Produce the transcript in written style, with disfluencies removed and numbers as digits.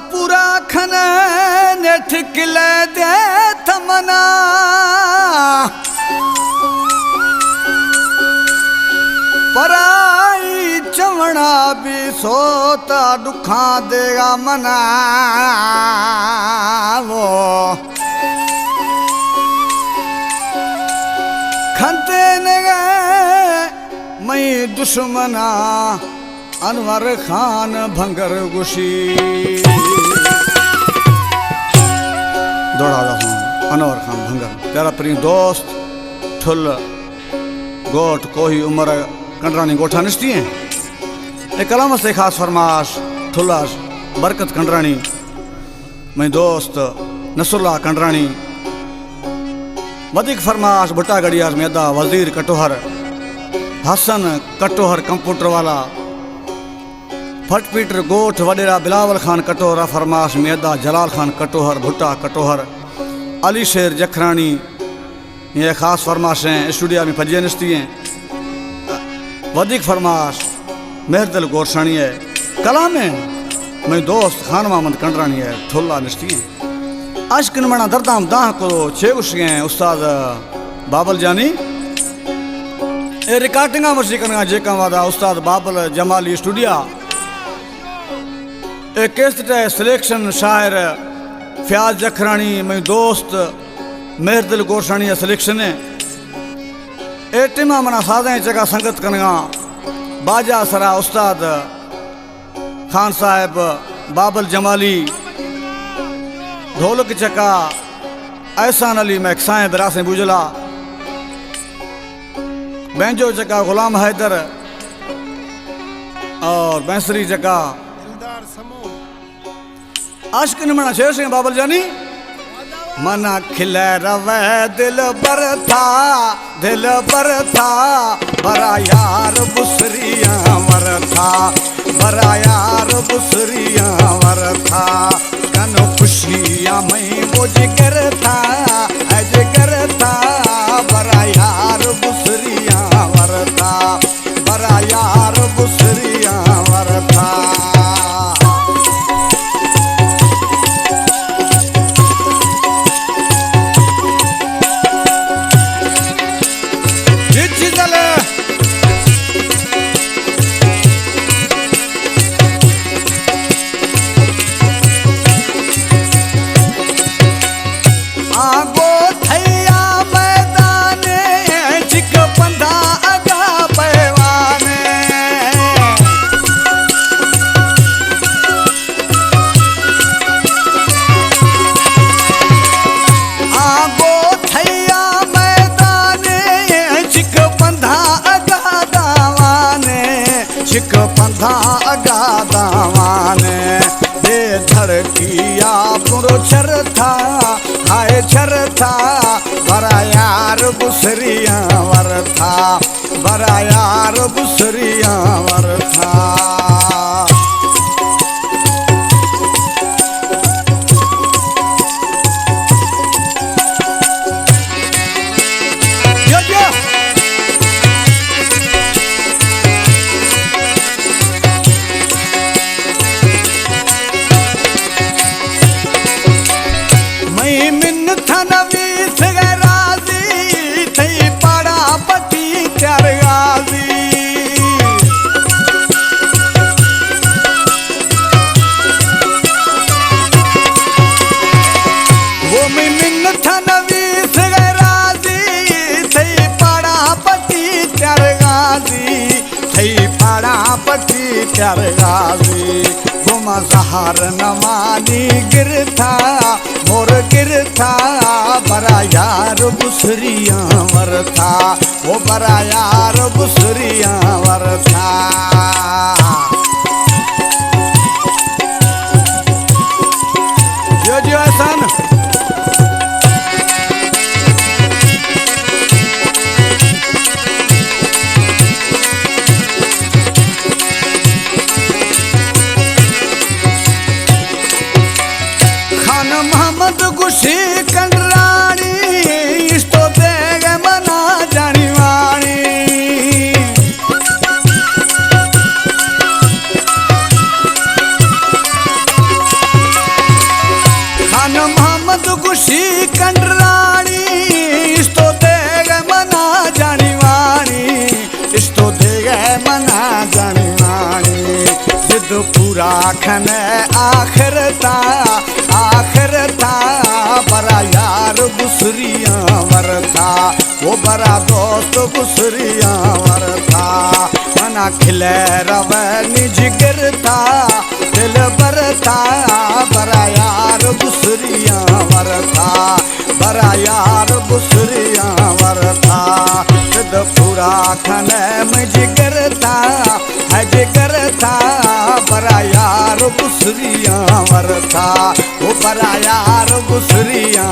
पूरा खन नेठ किले दे तमना पराई चवना भी सोता दुखा देगा मना वो खंते ने मई दुश्मना अनवर खान भंगर गुशी दौड़ा अनवर खान भंगर तेरा प्री दोस्त ठुल गोठ कोही उम्र कंडरानी गोठा निश्ती है एक कलाम से खास फरमाश ठुलाश बरकत कंडरानी मैं दोस्त नसरुल्ला कंडरानी वधिक फरमाश भुट्टा गड़ियार मैदा वजीर कटोहर हसन कटोहर कंप्यूटर वाला फटपीटर गोठ वडेरा बिलावल खान कटोहर फरमाश मैदा जलाल खान कटोहर भुट्टा कटोहर अली शेर जखरानी ये खास फरमाश हैं स्टूडियो में फजिया निश्ती हैं वधिक फरमाश मेहरदिल गोरसानी है कलाम में मैं दोस्त खान मोहम्मद कंडरानी है ठुल्ला निश्ती हैं अश्किन मना दरदाम दाह करो छेगुशियाँ उस्ताद बाबल जानी ए रिकॉर्डिंगा मर्जी करना जेका वादा उस्ताद बाबल जमाली स्टूडियो ए केसट सिलेक्शन शायर फयाज जखरानी मैं दोस्त मेहरदिल गोरसानी सिलेक्शन है ए टिमा मना साधे जगह संगत करना बाजा सरा उस्ताद खान साहब बाबल जमाली ढोलक चका एहसान अली मैकसाएं बिरासें बुजला बैंजो चका गुलाम हैदर और बैंसरी चका आशिक मना शेर सिंह बाबल जानी मना खिले रवे दिल पर था बरा यार बुसरिया वर था बरा यार बुसरिया वर था कनो खुशियाँ मैं वो जिगर था बरा यार बुसरिया वर था बरा यार बुसरिया वर था अगा दावाने दे धड़किया पुरो छर था हाय छर था बरा यार बुसरिया वर था बरा यार बुसरिया वर था प्यार गावी घुमा सहार नमानी गिरथा मोर गिरथा बरा यार बुसरिया वर था वो बरा यार बुसरिया वर था जो एहसान मोहम्मद गुशी कंडरानी इस्तो देग मना जानी वाणी सी कंडरानी इस्तो देग मना जानी वाणी इस्तो देग मना जानी वाणी जिद पूरा खन आखिरता बरा यार गुसरिया वरता वो बरा दोस्त गुसरिया वरता मना खिले रवे निज गिरता दिल बरता बरा यार गुसरिया वरता बरा यार गुसरिया वरता जिद पूरा खन में जिगरता है जिगरता बरा यार गुसरिया वरता वो बरा यार गुसरिया